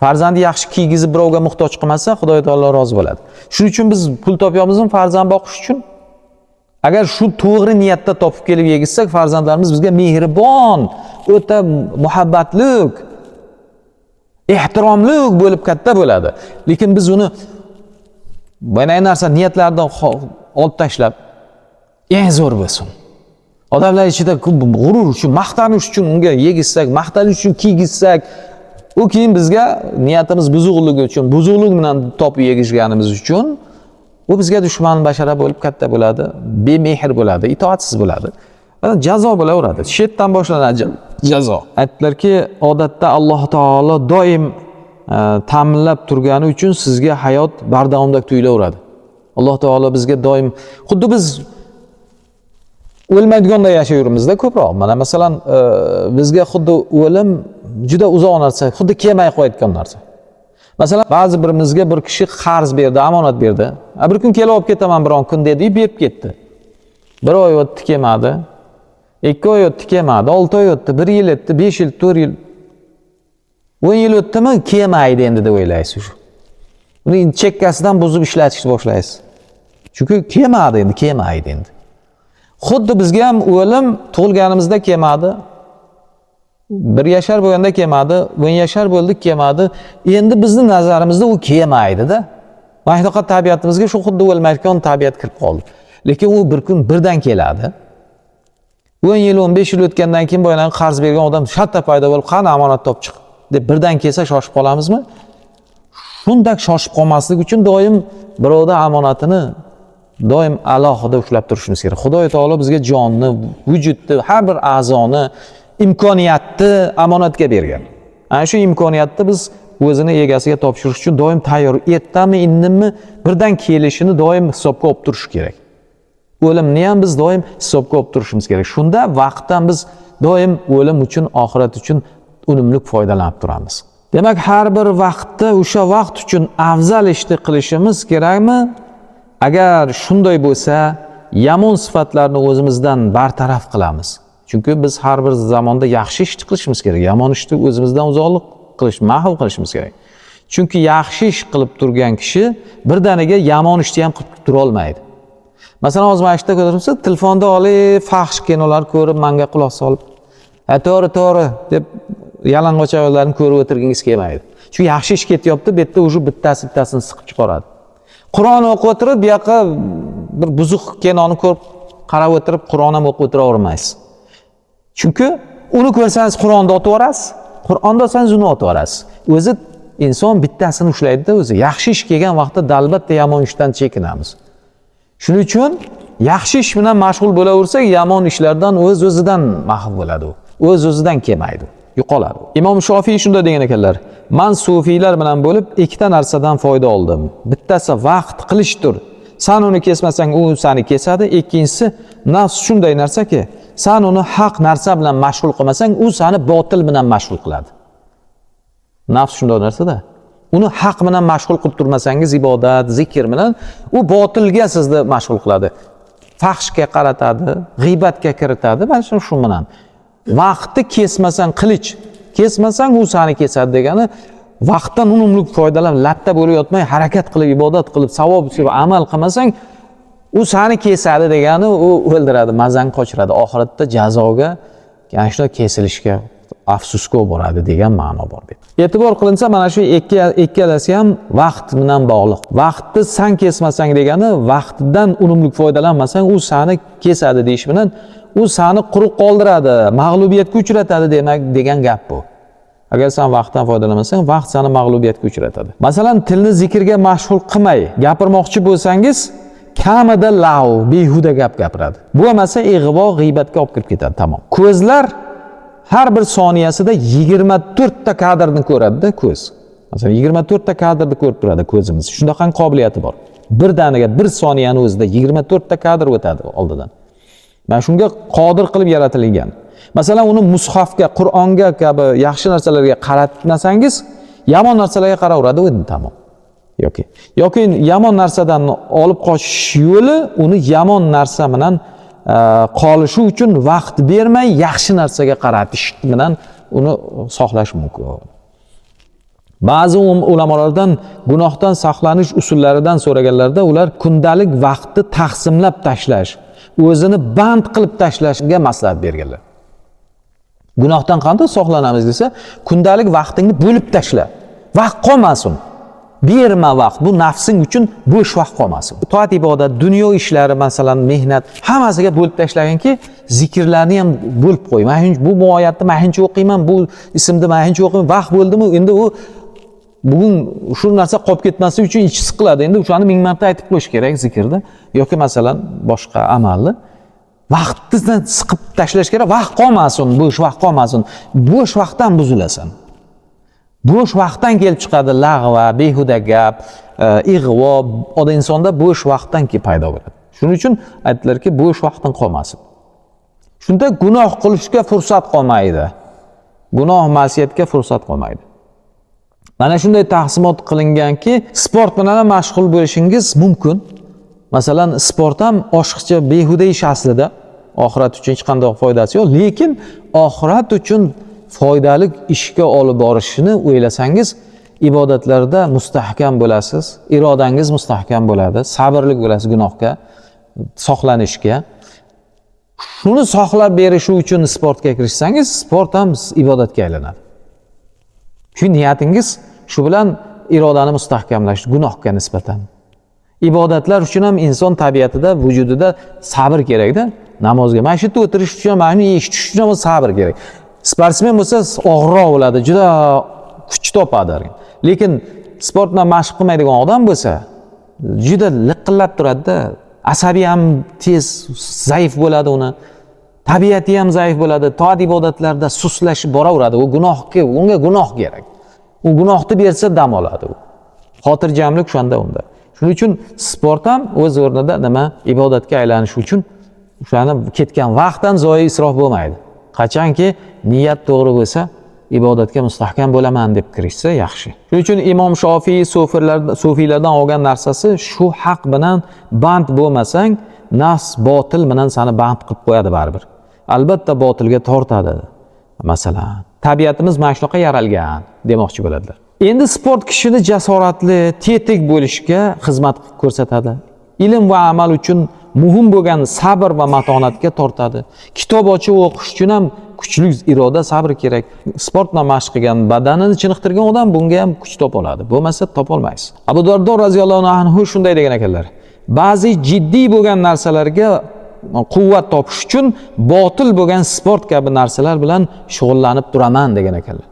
Farzandni yaxshi kiygizib birovga muhtoj qilmasa, Xudo taolo rozi bo'ladi. Shuning uchun biz pul topyapmizmi farzand boqish uchun? Agar shu to'g'ri niyatda topib kelib yegizsak, farzandlarimiz bizga mehribon, o'ta muhabbatli, ehtiromli bo'lib katta bo'ladi. Lekin biz uni mana narsa niyatlardan olib tashlab, eng zo'r bo'lsin. Odamlar ichida g'urur uchun, maqtanish uchun unga yegizsak, maqtanish uchun kiygizsak, u keyin bizga niyatimiz buzuqligi uchun, buzuqlik bilan topib yegizganimiz uchun u bizga dushman bashara bo'lib katta bo'ladi, bemehr bo'ladi, itoatsiz bo'ladi. Jazo bo'laveradi. Shetdan boshlanadi jazo. Aytdilarki, odatda Alloh taolo doim ta'minlab turgani uchun sizga hayot bardavomdek tuyulaveradi. Alloh taolo bizga doim xuddi biz o'lmaydiganda yashayurimizda ko'proq. Mana masalan, bizga xuddi o'lim juda uzoq narsa, xuddi kelmay qo'yayotgan narsa. Masalan, ba'zi birimizga bir kishi qarz berdi, amonat berdi. Bir kun kelib olib ketaman biron kun dedi, berib ketdi. 1 oy o'tdi kelmadi. 2 oy o'tdi kelmadi, 6 oy o'tdi, 1 yil o'tdi, 5 yil, 4 yil. 10 yil o'tdimi, kelmaydi endi deb o'ylaysiz. Uni chekkasidan buzib ishlatishni boshlaysiz. Chunki kelmaydi endi. Xuddi bizga ham o'lim tug'ilganimizda kelmadi. 1 yashar bo'lganda kelmadi, 10 yashar bo'ldik kelmadi. Endi bizning nazarimizda u kelmaydi-da. Mana shunaqa tabiatimizga shu xuddi o'lmayotgan tabiat kirib qoldi. Lekin u bir kun birdan keladi. 10 yil, 15 yil o'tgandan keyin boyadan qarz bergan odam shatta paydo bo'lib, qani amonat topib chiq deb birdan kelsa shoshib qolamizmi? Shundak shoshib qolmaslik uchun doim birovda amonatini doim alohida ushlab turishimiz kerak. Xudo taolo bizga jonni, vujudni, har bir a'zoni, imkoniyatni amonatga bergan. Ana shu imkoniyatni biz o'zini egasiga topshirish uchun doim tayyor, ertami, indinmi birdan kelishini doim hisobga olib turish kerak. O'limni ham biz doim hisobga olib turishimiz kerak. Shunda vaqtdan biz doim o'lim uchun, oxirat uchun unumli foydalanib turamiz. Demak, har bir vaqtda o'sha vaqt uchun afzal ishni qilishimiz kerakmi? Agar shunday bo'lsa, yomon sifatlarni o'zimizdan bartaraf qilamiz. Chunki biz har bir zamonda yaxshi ishni qilishimiz kerak. Yomon ishni o'zimizdan uzoqlik qilish, mahv qilishimiz kerak. Chunki yaxshi ish qilib turgan kishi birdaniga yomon ishni ham qilib tura olmaydi. Masalan, hozir mashqda ko'ramiz, telefonda olib, fahsh kinolar ko'rib, manga quloq solib, to'g'ri deb yalang'och ayollarni ko'rib o'tirgingiz kelmaydi. Chunki yaxshi ish ketyapti, bu yerda o'sha bittasini siqib chiqaradi. Qur'on o'qib o'tirib, bu yoqqa bir buzuq kinoni ko'rib, qarab o'tirib, Qur'on ham o'qib o'tira olmaysiz. Chunki uni ko'rsangiz Qur'onni otib yorasiz, Qur'onni olsangiz uni otib yorasiz. O'zi inson bittasini ushlaydi-da o'zi. Yaxshi ish kelgan vaqtda albatta yomon ishdan chekinamiz. Shuning uchun yaxshi ish bilan mashg'ul bo'laversak, yomon ishlardan o'z-o'zidan mahv bo'ladi u. O'z-o'zidan kelmaydi, yo'qoladi. Imom Shofiy shunda degan ekanlar: "Men sufiylar bilan bo'lib ikkita narsadan foyda oldim. Bittasi vaqt qilishdir. Sen uni kesmasang, u seni kesadi. Ikkinchisi nafs shunday narsaki, sen uni haq narsa bilan mashg'ul qilmasang, u seni botil bilan mashg'ul qiladi." Nafs shunday narsa-da. Uni haq bilan mashg'ul qilib turmasangiz, ibodat, zikr bilan u botilga sizni mashg'ul qiladi. Fahshga qaratadi, g'iybatga kiritadi. Mana shu bilan vaqtni kesmasang, qilich kesmasang, u seni kesadi degani, vaqtdan unumli foydalan, latta bo'lib yotmay, harakat qilib, ibodat qilib, savob ishib amal qilmasang, u seni kesadi degani, u o'ldiradi, mazani qochiradi. Oxiratda jazoga, ya'ni shunday kesilishga, afsusga boradi degan ma'no bor deb. E'tibor qilinsa, mana shu ikkalasi ham vaqt bilan bog'liq. Vaqtni sen kesmasang degani, vaqtdan unumli foydalanmasang, u seni kesadi deyish bilan u seni quruq qoldiradi, mag'lubiyatga uchratadi degan gap bu. Agar sen vaqtdan foydalanmasang, vaqt seni mag'lubiyatga uchratadi. Masalan, tilni zikrga mashg'ul qilmay gapirmoqchi bo'lsangiz, kamida lav, behuda gap gapiradi. Bu bo'lmasa ig'vo, g'iybatga olib kirib ketadi, tamom. Ko'zlar har bir soniyasida 24 ta kadrni ko'radi-da ko'z. Masalan, 24 ta kadrni ko'rib turadi ko'zimiz. Shunday qobiliyati bor. Birdaniga 1 soniyani o'zida 24 ta kadr o'tadi oldidan. Mana shunga qodir qilib yaratilgan. Masalan, uni mushafga, Qur'onga kabi yaxshi narsalarga qaratmasangiz, yomon narsalarga qaraveradi endi tamom. Yoki yomon narsadan olib qochish yo'li uni yomon narsa bilan qolishi uchun vaqt bermay yaxshi narsaga qaratish bilan uni saqlash mumkin. Ba'zi ulamolardan gunohdan saqlanish usullaridan so'raganlarda ular kundalik vaqtni taqsimlab tashlash, o'zini band qilib tashlashga maslahat berganlar. Gunohdan qanday saqlanamiz desa, kundalik vaqtingni bo'lib tashla. Vaqt qolmasin. Berma vaqt, bu nafsing uchun bo'sh vaqt qolmasin. Toat ibodat, dunyo ishlari, masalan, mehnat hammasiga bo'lib tashlaganki, zikrlarni ham bo'lib qo'y. Men bu oyatni mencha o'qiyman, bu ismni mencha o'qiyman, vaqt bo'ldimi, endi u bugun shu narsa qolib ketmasligi uchun ichi siqiladi. Endi o'shani ming marta aytib qo'yish kerak zikrda yoki masalan boshqa amalni. Vaqtni siqib tashlash kerak, vaqt qolmasin, bo'sh vaqt qolmasin. Bo'sh vaqtdan buzilasan. Bo'sh vaqtdan kelib chiqadi lag'va, behuda gap, ig'vo, odam insonda bo'sh vaqtdan ki paydo bo'ladi. Shuning uchun aytdilarki, bo'sh vaqtdan qolmasin. Shunda gunoh qilishga fursat qolmaydi. Gunoh, ma'siyatga fursat qolmaydi. Mana shunday taqsimot qilinganki, sport bilan ham mashg'ul bo'lishingiz mumkin. Masalan, sport ham oshiqcha behuda ish aslida, oxirat uchun hech qanday foydasi yo'q, lekin oxirat uchun foydali ishga olib borishini o'ylasangiz, ibodatlarda mustahkam bo'lasiz, irodangiz mustahkam bo'ladi, sabrli bo'lasiz gunohga, saqlanishga. Shuni saqlab berishi uchun sportga kirishsangiz, sport ham ibodatga aylanadi. Chunki niyatingiz shu bilan irodani mustahkamlash, gunohga nisbatan. Ibodatlar uchun ham inson tabiatida, vujudida sabr kerak-da. Namozga, mana shu yerda o'tirish uchun, mana shuni eshitish uchun ham sabr kerak. Sportsmen bo'lsa og'irroq bo'ladi, juda kuch topadi. Lekin sport bilan mashq qilmaydigan odam bo'lsa, juda liqillab turadi-da. Asabiy ham tez zaif bo'ladi uni. Tabiati ham zaif bo'ladi. Toat ibodatlarda suslashib boraveradi. U gunohga, unga gunoh kerak. U gunohni bersa dam oladi u. Xotirjamlik shunda unda. Shuning uchun sport ham o'z o'rnida nima, ibodatga aylanish uchun o'shani ketgan vaqtdan zoyi isrof bo'lmaydi. Qachonki niyat to'g'ri bo'lsa, ibodatga mustahkam bo'laman deb kirishsa yaxshi. Shuning uchun Imom Shofiy sufiylardan olgan narsasi shu haq bilan band bo'lmasang, nafs botil bilan seni band qilib qo'yadi baribir. Albatta botilga tortadi. Masalan, tabiatimiz mana shunaqa yaralgan demoqchi bo'ladilar. Endi sport kishini jasoratli, tetik bo'lishga xizmat ko'rsatadi. Ilm va amal uchun muhim bo'lgan sabr va matonatga tortadi. Kitob ochib o'qish uchun ham kuchli iroda, sabr kerak. Sport bilan mashq qilgan, badanini chiniqtirgan odam bunga ham kuch topa oladi. Bo'lmasa topa olmaysiz. Abu Dardo roziyallohu anhu shunday degan ekanlar. Ba'zi jiddiy bo'lgan narsalarga quvvat topish uchun botil bo'lgan sport kabi narsalar bilan shug'ullanib turaman degan ekanlar.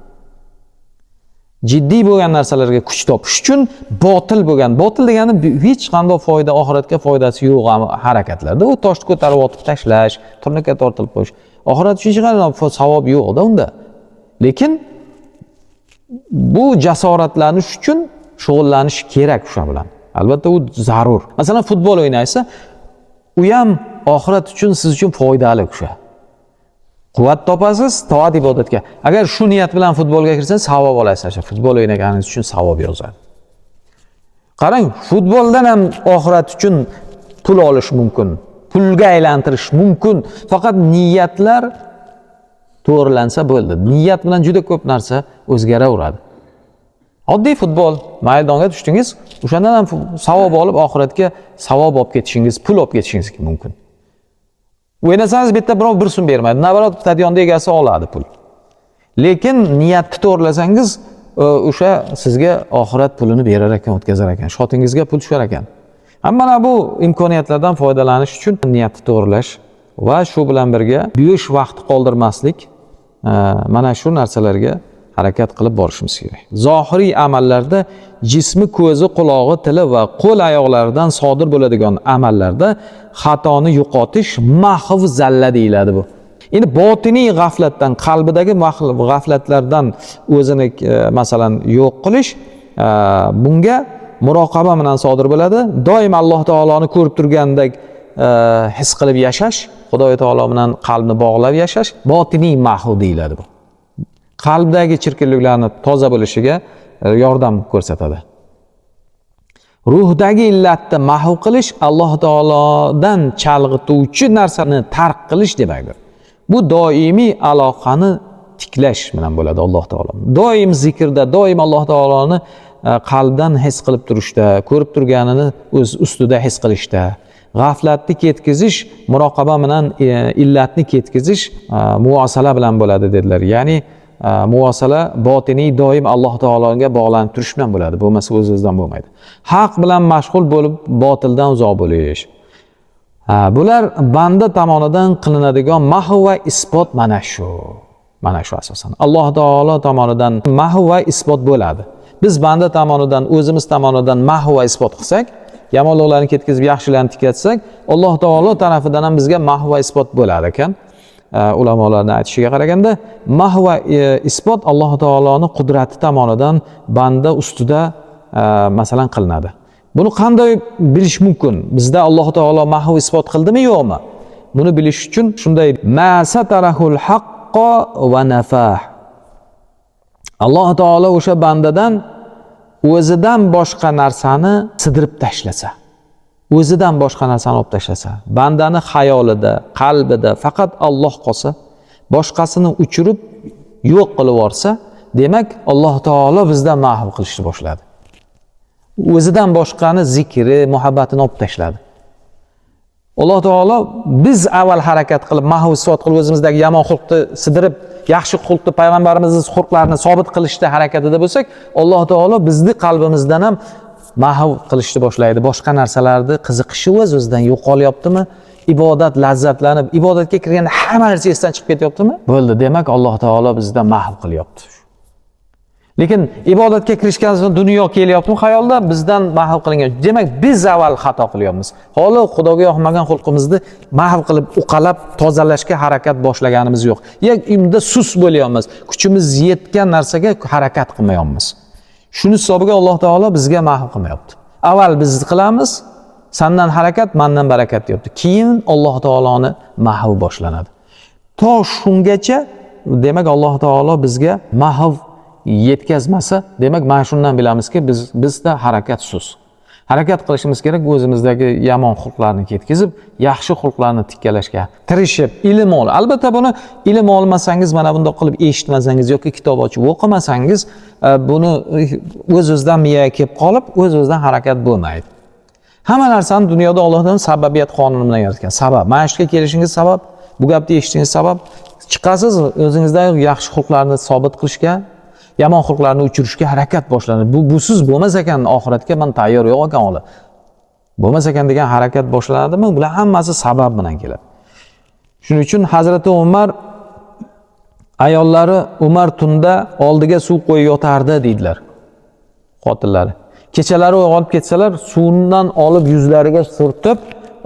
Jiddiy bo'lgan narsalarga kuch topish uchun botil degani hech qanday foyda, oxiratga foydasi yo'q harakatlarda. U toshni ko'tarib otib tashlash, turniga tortilib qo'yish. Oxirat uchun hech qanday savob yo'q-da unda. Lekin bu jasoratlanish uchun shug'ullanish kerak o'sha bilan. Albatta u zarur. Masalan, futbol o'ynaysa, u ham oxirat uchun siz uchun foydali o'sha. Quvvat topasiz, toat ibodatga. Agar shu niyat bilan futbolga kirsangiz, savob olasiz. Futbol o'ynaganingiz uchun savob yozadi. Qarang, futboldan ham oxirat uchun pul olish mumkin, pulga aylantirish mumkin. Faqat niyatlar to'g'rilansa bo'ldi. Niyat bilan juda ko'p narsa o'zgaraveradi. Oddiy futbol maydonga tushdingiz, o'shandan ham savob olib oxiratga savob olib ketishingiz, pul olib ketishingiz mumkin. O'ynasangiz bitta birov 1 so'm bermaydi. Navbat stadionda egasi oladi pul. Lekin niyatni to'g'rilasangiz, o'sha sizga oxirat pulini berar ekan, o'tkazar ekan. Shotingizga pul tushar ekan. Mana bu imkoniyatlardan foydalanish uchun niyatni to'g'rilash va shu bilan birga bo'sh vaqt qoldirmaslik, mana shu narsalarga harakat qilib borishimiz kerak. Zohiriy amallarda jismi, ko'zi, qulog'i, tili va qo'l oyoqlaridan sodir bo'ladigan amallarda xatoni yo'qotish mahv zalla deyiladi bu. Endi botiniy g'aflatdan, qalbidagi g'aflatlardan o'zini masalan yo'q qilish bunga muroqaba bilan sodir bo'ladi. Doim Alloh taoloni ko'rib turgandek his qilib yashash, Xudo taolo bilan qalbni bog'lab yashash botiniy mahv deyiladi bu. Qalbdagi chirkinliklarni toza bo'lishiga yordam ko'rsatadi. Ruhdagi illatni mahv qilish Alloh taolodan chalg'ituvchi narsani tark qilish demakdir. Bu doimiy aloqani tiklash bilan bo'ladi Alloh taolo. Doim zikrda, doim Alloh taoloni qalbdan his qilib turishda, ko'rib turganini o'z ustida his qilishda, g'aflatni ketkizish, muroqaba bilan illatni ketkizish muvosala bilan bo'ladi dedilar. Ya'ni muvosala botiniy doim Alloh taologa bog'lanib turish bilan bo'ladi. Bo'lmasa o'z-o'zidan bo'lmaydi. Haq bilan mashg'ul bo'lib, botildan uzoq bo'lish. Bular banda tomonidan qilinadigan mahv va isbot mana shu. Mana shu asosan. Alloh taolo tomonidan mahv va isbot bo'ladi. Biz banda tomonidan, o'zimiz tomonidan mahv va isbot qilsak, yomonliklarni ketkizib yaxshilarni tikatsak, Alloh taolo tarafidan ham bizga mahv va isbot bo'lar ekan. Ulamolarning aytishiga qaraganda, mahv va isbot Alloh taoloning qudrati tomonidan banda ustida masalan qilinadi. Buni qanday bilish mumkin? Bizda Alloh taolo mahv isbot qildimi yo'qmi? Buni bilish uchun shunday ma satarahul haqqo va nafah. Alloh taolo o'sha bandadan o'zidan boshqa narsani sidirib tashlasa, o'zidan boshqa narsani olib tashlasa, bandani xayolida, qalbida faqat Alloh qolsa, boshqasini o'chirib yo'q qilib yuborsa, demak Alloh taolo bizdan mahv qilishni boshladi. O'zidan boshqani zikri, muhabbatini olib tashladi. Alloh taolo biz avval harakat qilib, mahv isbot qilib o'zimizdagi yomon xulqni sidirib, yaxshi xulqni payg'ambarimizning xulqlarini sobit qilishda harakatida bo'lsak, Alloh taolo bizni qalbimizdan ham mahv qilishni boshlaydi. Boshqa narsalarni qiziqishi o'z-o'zidan yo'qolyaptimi? Ibodat lazzatlanib, ibodatga kirganda hamma narsa esdan chiqib ketyaptimi? Bo'ldi, demak Alloh taolo bizdan mahv qilyapti. Lekin ibodatga kirishgan so'ng dunyo kelyaptimi xayolda bizdan mahv qilingan. Demak, biz avval xato qilyapmiz. Holi Xudoga yoqmagan xulqimizni mahv qilib, uqalab, tozalashga harakat boshlaganimiz yo'q. Unda sus bo'lyapmiz. Kuchimiz yetgan narsaga harakat qilmayapmiz. Shuni hisobiga Alloh taolo bizga mahv qilmayapti. Avval biz qilamiz, sandan harakat, mendan barakat deyapti. Keyin Alloh taoloni mahv boshlanadi. To shungacha demak Alloh taolo bizga mahv yetkazmasa, demak mana shundan bilamizki, bizda harakat sus. Harakat qilishimiz kerak, o'zimizdagi yomon xulqlarni ketkizib, yaxshi xulqlarni tikkalashga tirishib, ilm ol. Albatta buni ilm olmasangiz, mana bunday qilib eshitmasangiz yoki kitob ochib o'qimasangiz, buni o'z-o'zidan miyaga kelib qolib, o'z-o'zidan harakat bo'lmaydi. Hamma narsani dunyoda Allohdan sababiyat qonuni bilan yaratgan. Sabab, mana shuga kelishingiz sabab, bu gapni eshitishingiz sabab, chiqasiz o'zingizdagi yaxshi xulqlarni sobit qilishga, yomon xulqlarni o'chirishga harakat boshlanadi. Busiz bo'lmas ekan oxiratga men tayyor yo'q ekan hali. Bo'lmas ekan degan harakat boshlanadimi? Bular hammasi sabab bilan keladi. Shuning uchun Hazrati Umar ayollari Umar tunda oldiga suv qo'yib yotardi deydilar. Xotillari. Kechalari olib ketsalar, suvdan olib yuzlariga surtib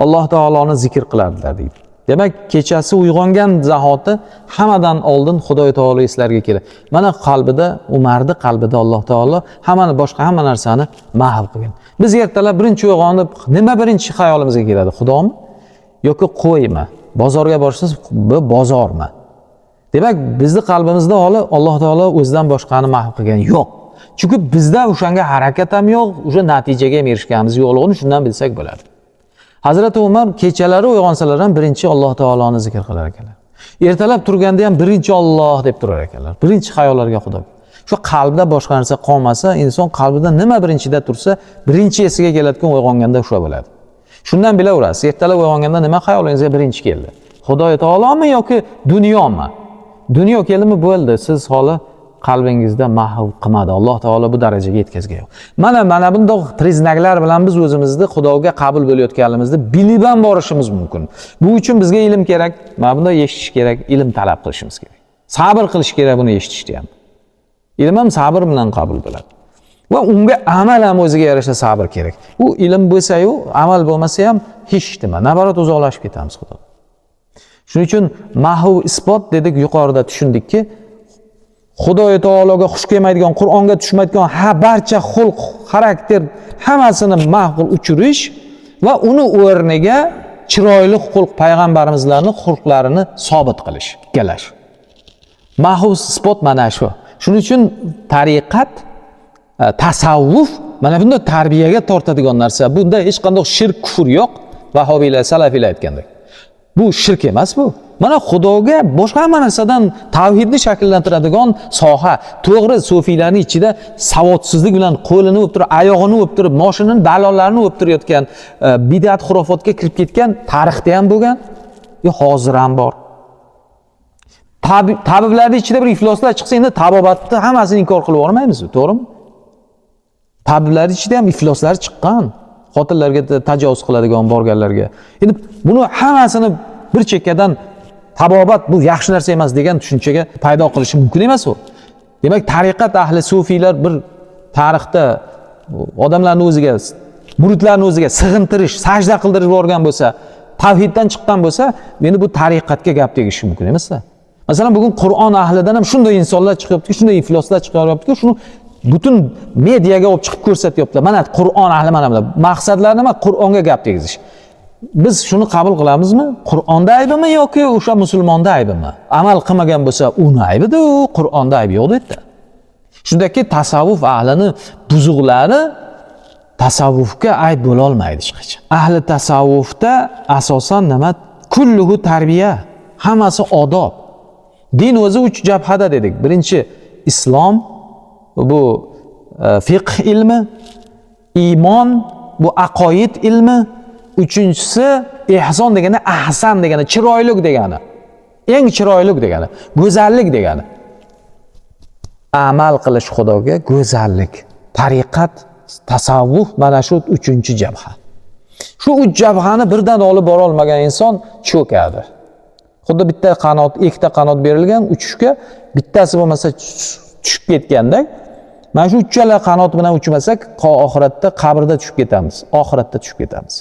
Alloh taoloni zikr qilardilar deydi. Demak, kechasi uyg'ongan zahoti hammadan oldin Xudo taolo eslariga keladi. Mana qalbida, Umarning qalbida Alloh taolo boshqa hamma narsani mahv qilgan. Biz ertalab birinchi uyg'onib, nima birinchi xayolimizga keladi? Xudomi yoki qo'ymi? Bozorga borsangiz, bu bozormi? Demak, bizning qalbimizda Alloh taolo o'zidan boshqani mahv qilgan yo'q. Chunki bizda o'shanga harakat ham yo'q, o'sha natijaga ham erishganimiz yo'qligini shundan bilsak bo'ladi. Hazrati Umar kechalari uyg'onsalar ham birinchi Alloh taoloni zikr qilar ekanlar. Ertalab turganda ham birinchi Alloh deb turar ekanlar. Birinchi xayollarga Xudo. Shu qalbda boshqa narsa qolmasa, inson qalbida nima birinchida tursa, birinchi esiga keladigan uyg'onganda o'sha bo'ladi. Shundan bilaverasiz, ertalab uyg'onganda nima xayolingizga birinchi keldi? Xudo taolomi yoki dunyomi? Dunyo keldimi bo'ldi, siz holi qalbingizda mahv qilmadi. Alloh taolo bu darajaga yetkazgan yo'q. Mana bunday priznaklar bilan biz o'zimizni Xudoga qabul bo'layotganimizni bilib ham borishimiz mumkin. Bu uchun bizga ilm kerak, mana bunday eshitish kerak, ilm talab qilishimiz kerak. Sabr qilish kerak buni eshitishda ham. Ilm ham sabr bilan qabul bo'ladi. Va unga amal ham o'ziga yarasha sabr kerak. U ilm bo'lsa-yu, amal bo'lmasa ham hech nima, nabarat uzoqlashib ketamiz Xudodan. Shuning uchun mahv isbot dedik, yuqorida tushundikki, Xudo taologa xush kelmaydigan, Qur'onga tushmaydigan barcha xulq, xarakter hammasini mahv uchirish va uni o'rniga chiroyli xulq payg'ambarimizlarning xulqlarini sobit qilish, ikkalash. Mahv isbot mana shu. Shuning uchun tariqat, tasavvuf mana bunda tarbiyaga tortadigan narsa. Bunda hech qanday shirk, kufr yo'q. Vahobiylar, salafiylar aytgandek. Bu shirk emas bu. Mana Xudoga boshqa hamma narsadan tavhidni shakllantiradigan soha. To'g'ri, sufiylarning ichida savodsizlik bilan qo'lini o'pib turib, oyog'ini o'pib turib, moshinani dalollarini o'pib turayotgan, bid'at xurofotga kirib ketgan tarixda ham bo'lgan, hozir ham bor. Tabiblarning ichida bir ifloslar chiqsa, endi tabobatni hammasini inkor qilib olmaymiz, to'g'rimi? Tabiblarning ichida ham ifloslar chiqqan. Xotinlarga tajovuz qiladigan borganlarga. Endi buni hammasini bir chekkadan tabobat bu yaxshi narsa emas degan tushunchaga paydo qilishi mumkin emas u. Demak, tariqat ahli sufiylar bir tarixda odamlarni o'ziga, muridlarni o'ziga sig'intirish, sajda qildirib yuborgan bo'lsa, tavhiddan chiqqan bo'lsa, endi bu tariqatga gap tegishi mumkin emas-da. Masalan, bugun Qur'on ahlidan ham shunday insonlar chiqyapti, shunday ifloslar chiqyapti, shuni butun mediaga olib chiqib ko'rsatyaptilar. Mana Qur'on ahli mana bular. Maqsadlari nima? Qur'onga gap tegizish. Biz shuni qabul qilamizmi? Qur'onda aybimi yoki o'sha musulmonda aybimi? Amal qilmagan bo'lsa, uni aybidu, Qur'onda aybi yo'q dedi. Shundaki tasavvuf ahlini buzuqlari tasavvufga ayb bo'la olmaydi hech qachon. Ahli tasavvufda asosan nima? Kulluhu tarbiya, hammasi odob. Din o'zi 3 jabhada dedik. Birinchi islom, bu fiqh ilmi, iymon, bu aqoid ilmi, uchinchisi ihson degani, ahsan degani, chiroylik degani. Eng chiroylik degani, go'zallik degani. Amal qilish Xudoga go'zallik. Tariqat, tasavvuf mana shu 3-jabha. Shu 3 jabhani birdan olib bora olmagan inson cho'kadi. Xuddi bitta qanot, ikkita qanot berilgan uchishga, bittasi bo'lmasa tushib ketganda, mana shu uchala qanot bilan uchmasak, oxiratda qabrda tushib ketamiz. Oxiratda tushib ketamiz.